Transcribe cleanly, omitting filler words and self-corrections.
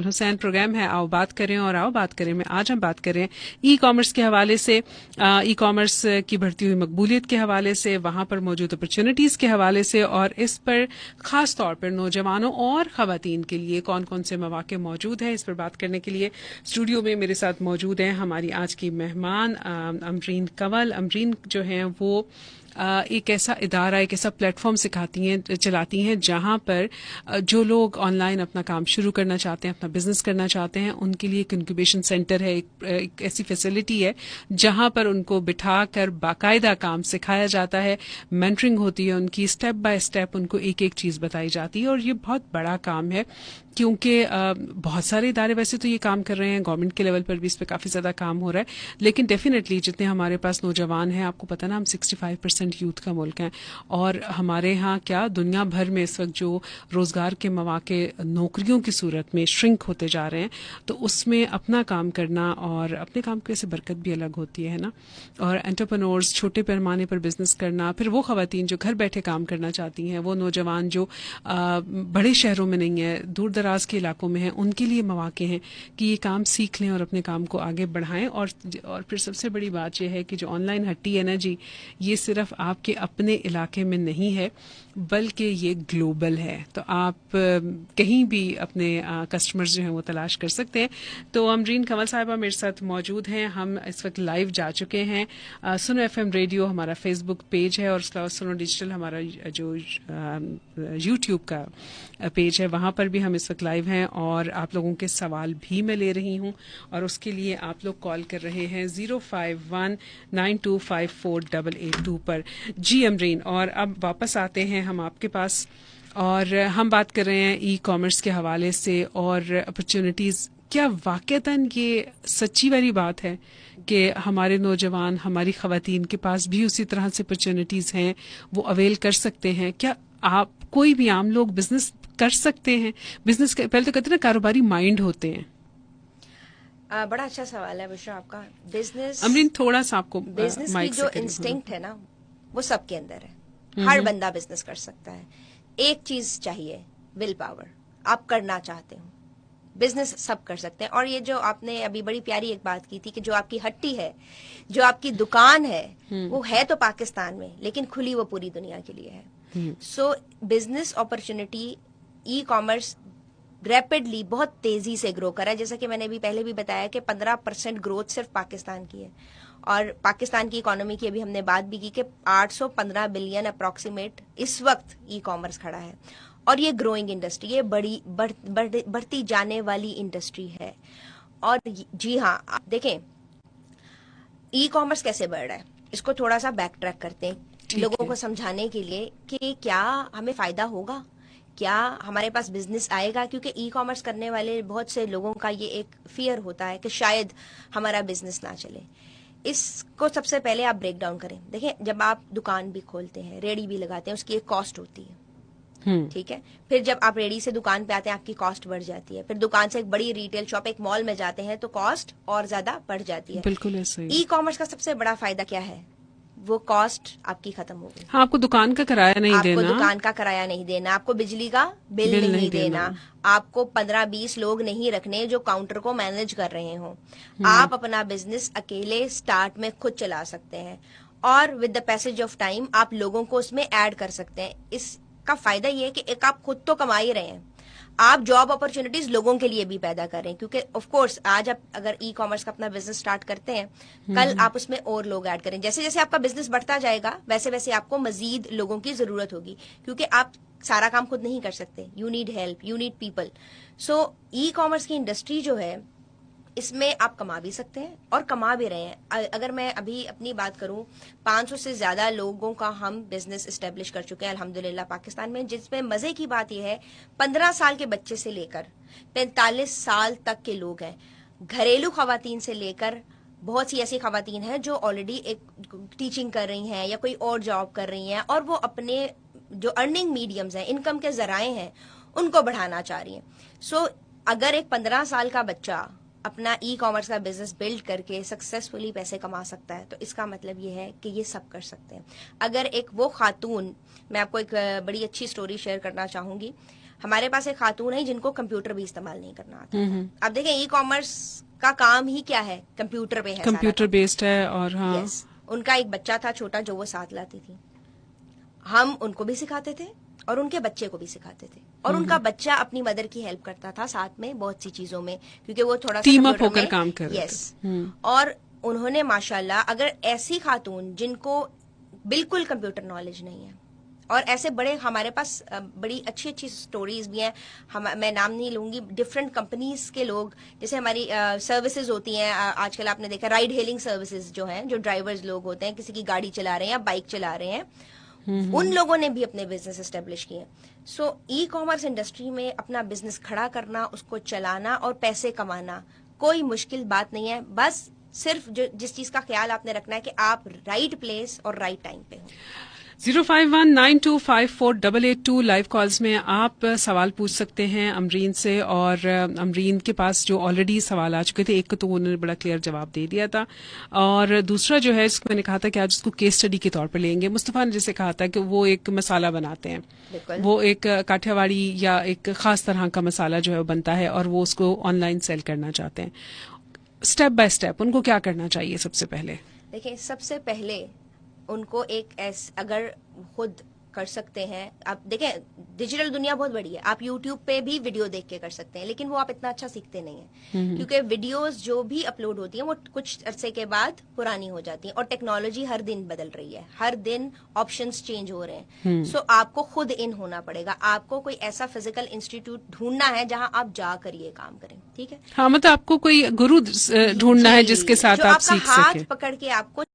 Hussain programme है आओ बात करें और आओ बात करें में आज हम बात कर रहे हैं ई कॉमर्स के हवाले से, ई कॉमर्स की बढ़ती हुई मकबूलियत के हवाले से, वहां पर मौजूद अपॉर्चुनिटीज के हवाले से और इस पर खास तौर पर नौजवानों और खवातीन के लिए कौन कौन से मौके मौजूद हैं। इस पर बात करने के लिए स्टूडियो में मेरे साथ मौजूद हैं हमारी आज की मेहमान अमरीन कंवल। अमरीन जो हैं वो एक ऐसा इदारा, एक ऐसा प्लेटफॉर्म चलाती हैं जहां पर जो लोग ऑनलाइन अपना काम शुरू करना चाहते हैं, अपना बिजनेस करना चाहते हैं, उनके लिए एक इंक्यूबेशन सेंटर है, एक ऐसी फैसिलिटी है जहां पर उनको बिठाकर बाकायदा काम सिखाया जाता है, मेंटरिंग होती है उनकी, स्टेप बाय स्टेप उनको एक एक चीज बताई जाती है। और ये बहुत बड़ा काम है क्योंकि बहुत सारे इदारे वैसे तो ये काम कर रहे हैं, गवर्नमेंट के लेवल पर भी इस पर काफी ज्यादा काम हो रहा है, लेकिन डेफिनेटली जितने हमारे पास नौजवान हैं, आपको पता ना हम 65% यूथ का मुल्क है और हमारे यहाँ क्या दुनिया भर में इस वक्त जो रोजगार के मौके नौकरियों की सूरत में श्रिंक होते जा रहे हैं, तो उसमें अपना काम करना और अपने काम की वैसे बरकत भी अलग होती है ना। और एंटरप्रेन्योर्स, छोटे पैमाने पर बिजनेस करना, फिर वो खवातीन जो घर बैठे काम करना चाहती हैं, वो नौजवान जो बड़े शहरों में नहीं है, दूर दराज के इलाकों में हैं, उनके लिए मौके हैं कि ये काम सीख लें और अपने काम को आगे बढ़ाएं। और फिर सबसे बड़ी बात यह है कि जो ऑनलाइन हट्टी है ना जी, ये सिर्फ आपके अपने इलाके में नहीं है बल्कि ये ग्लोबल है, तो आप कहीं भी अपने कस्टमर्स जो हैं वो तलाश कर सकते हैं। तो अमरीन कंवल साहिबा मेरे साथ मौजूद हैं। हम इस वक्त लाइव जा चुके हैं, सुनो एफएम रेडियो हमारा फेसबुक पेज है और उसके अलावा सुनो डिजिटल हमारा जो यूट्यूब का पेज है, वहां पर भी हम इस वक्त लाइव हैं और आप लोगों के सवाल भी मैं ले रही हूं और उसके लिए आप लोग कॉल कर रहे हैं 05192548882 पर। जी अमरीन, और अब वापस आते हैं हम आपके पास और हम बात कर रहे हैं ई कॉमर्स के हवाले से और अपॉर्चुनिटीज। क्या वाकईतन ये सच्ची वाली बात है कि हमारे नौजवान, हमारी खवातीन के पास भी उसी तरह से अपॉर्चुनिटीज हैं, वो अवेल कर सकते हैं? क्या आप कोई भी आम लोग बिजनेस कर सकते हैं? बिजनेस के पहले तो कहते हैं ना कारोबारी माइंड होते हैं। बड़ा अच्छा सवाल है विश्व आपका। बिजनेस अमरीन थोड़ा सा आपको बिजनेस की जो इंस्टिंक्ट है ना वो सबके अंदर है, हर बंदा बिजनेस कर सकता है। एक चीज चाहिए, विल पावर। आप करना चाहते हो, बिजनेस सब कर सकते हैं। और ये जो आपने अभी बड़ी प्यारी एक बात की थी कि जो आपकी हट्टी है, जो आपकी दुकान है, वो है तो पाकिस्तान में लेकिन खुली वो पूरी दुनिया के लिए है। सो business opportunity, e commerce rapidly बहुत तेजी से ग्रो कर रहा है। जैसा कि मैंने अभी पहले भी बताया कि 15% ग्रोथ सिर्फ पाकिस्तान की है और पाकिस्तान की इकोनॉमी की अभी हमने बात भी की कि 815 बिलियन अप्रोक्सीमेट इस वक्त ई कॉमर्स खड़ा है और ये ग्रोइंग इंडस्ट्री, ये बढ़ती जाने वाली इंडस्ट्री है। और जी हाँ, आप देखें ई कॉमर्स कैसे बढ़ रहा है, इसको थोड़ा सा बैक ट्रैक करते हैं लोगों को समझाने के लिए कि क्या हमें फायदा होगा, क्या हमारे पास बिजनेस आएगा। क्योंकि ई कॉमर्स करने वाले बहुत से लोगों का ये एक फियर होता है कि शायद हमारा बिजनेस ना चले। इसको सबसे पहले आप ब्रेक डाउन करें। देखें, जब आप दुकान भी खोलते हैं, रेडी भी लगाते हैं, उसकी एक कॉस्ट होती है, ठीक है। फिर जब आप रेडी से दुकान पे आते हैं, आपकी कॉस्ट बढ़ जाती है। फिर दुकान से एक बड़ी रिटेल शॉप, एक मॉल में जाते हैं तो कॉस्ट और ज्यादा बढ़ जाती है। बिल्कुल ऐसे ही। ई कॉमर्स का सबसे बड़ा फायदा क्या है, वो कॉस्ट आपकी खत्म हो गई। हाँ, आपको दुकान का किराया नहीं देना, आपको दुकान का किराया नहीं देना, आपको बिजली का बिल नहीं देना, आपको 15-20 लोग नहीं रखने जो काउंटर को मैनेज कर रहे हो। आप अपना बिजनेस अकेले स्टार्ट में खुद चला सकते हैं और with the passage of time आप लोगों को उसमें ऐड कर सकते हैं। इसका फायदा ये है कि एक आप खुद तो कमा ही रहे हैं, आप जॉब अपॉर्चुनिटीज लोगों के लिए भी पैदा कर रहे हैं। क्योंकि ऑफ कोर्स आज आप अगर ई कॉमर्स का अपना बिजनेस स्टार्ट करते हैं, कल आप उसमें और लोग ऐड करें। जैसे जैसे आपका बिजनेस बढ़ता जाएगा वैसे वैसे आपको मजीद लोगों की जरूरत होगी, क्योंकि आप सारा काम खुद नहीं कर सकते। You need help, you need people. So e commerce की इंडस्ट्री जो है, इसमें आप कमा भी सकते हैं और कमा भी रहे हैं। अगर मैं अभी अपनी बात करूं, 500 से ज्यादा लोगों का हम बिजनेस एस्टेब्लिश कर चुके हैं अल्हम्दुलिल्लाह पाकिस्तान में। जिसमें मजे की बात यह है, 15 साल के बच्चे से लेकर 45 साल तक के लोग हैं। घरेलू खवातीन से लेकर बहुत सी ऐसी खवातीन हैं जो ऑलरेडी एक टीचिंग कर रही हैं या कोई और जॉब कर रही हैं और वो अपने जो अर्निंग मीडियम्स हैं, इनकम के जराए हैं, उनको बढ़ाना चाह रही हैं। सो अगर एक 15 साल का बच्चा अपना ई कॉमर्स का बिजनेस बिल्ड करके सक्सेसफुली पैसे कमा सकता है, तो इसका मतलब ये है कि ये सब कर सकते हैं। अगर एक वो खातून, मैं आपको एक बड़ी अच्छी स्टोरी शेयर करना चाहूंगी। हमारे पास एक खातून है जिनको कंप्यूटर भी इस्तेमाल नहीं करना आता था। अब देखें ई कॉमर्स का काम ही क्या है, कंप्यूटर पे है, कंप्यूटर बेस्ड है। और हाँ यस, उनका एक बच्चा था छोटा जो वो साथ लाती थी, हम उनको भी सिखाते थे और उनके बच्चे को भी सिखाते थे, और उनका बच्चा अपनी मदर की हेल्प करता था साथ में बहुत सी चीजों में, क्योंकि वो थोड़ा सा टीम अप होकर काम कर रहे थे। यस, और उन्होंने माशाल्लाह, अगर ऐसी खातून जिनको बिल्कुल कंप्यूटर नॉलेज नहीं है, और ऐसे बड़े हमारे पास बड़ी अच्छी अच्छी स्टोरीज भी हैं, मैं नाम नहीं लूंगी, डिफरेंट कंपनीज के लोग, जैसे हमारी सर्विसेज होती हैं, आजकल आपने देखा राइड हेलिंग सर्विसेज जो हैं, जो ड्राइवर्स लोग होते हैं, किसी की गाड़ी चला रहे हैं या बाइक चला रहे हैं, उन लोगों ने भी अपने बिजनेस एस्टेब्लिश किए। सो ई कॉमर्स इंडस्ट्री में अपना बिजनेस खड़ा करना, उसको चलाना और पैसे कमाना कोई मुश्किल बात नहीं है। बस सिर्फ जो जिस चीज का ख्याल आपने रखना है कि आप राइट प्लेस और राइट टाइम पे हो। 0519254882 लाइव कॉल्स में आप सवाल पूछ सकते हैं अमरीन से, और अमरीन के पास जो ऑलरेडी सवाल आ चुके थे, एक को तो उन्होंने बड़ा क्लियर जवाब दे दिया था, और दूसरा जो है इसको मैंने कहा था कि आज उसको केस स्टडी के तौर पर लेंगे। मुस्तफा ने जैसे कहा था कि वो एक मसाला बनाते हैं, वो एक काठियावाड़ी या एक खास तरह का मसाला जो है वो बनता है, और वो उसको ऑनलाइन सेल करना चाहते हैं। स्टेप बाय स्टेप उनको क्या करना चाहिए? सबसे पहले देखिए, सबसे पहले उनको अगर खुद कर सकते हैं, आप देखें डिजिटल दुनिया बहुत बड़ी है, आप यूट्यूब पे भी वीडियो देख के कर सकते हैं, लेकिन वो आप इतना अच्छा सीखते नहीं हैं, क्योंकि वीडियोस जो भी अपलोड होती हैं वो कुछ अरसे के बाद पुरानी हो जाती हैं, और टेक्नोलॉजी हर दिन बदल रही है, हर दिन ऑप्शंस चेंज हो रहे हैं। सो आपको खुद इन होना पड़ेगा, आपको कोई ऐसा फिजिकल इंस्टीट्यूट ढूंढना है जहां आप जाकर ये काम करें, ठीक है? हाँ, मतलब आपको कोई गुरु ढूंढना है जिसके साथ आप सीख सकें, हाथ पकड़ के आपको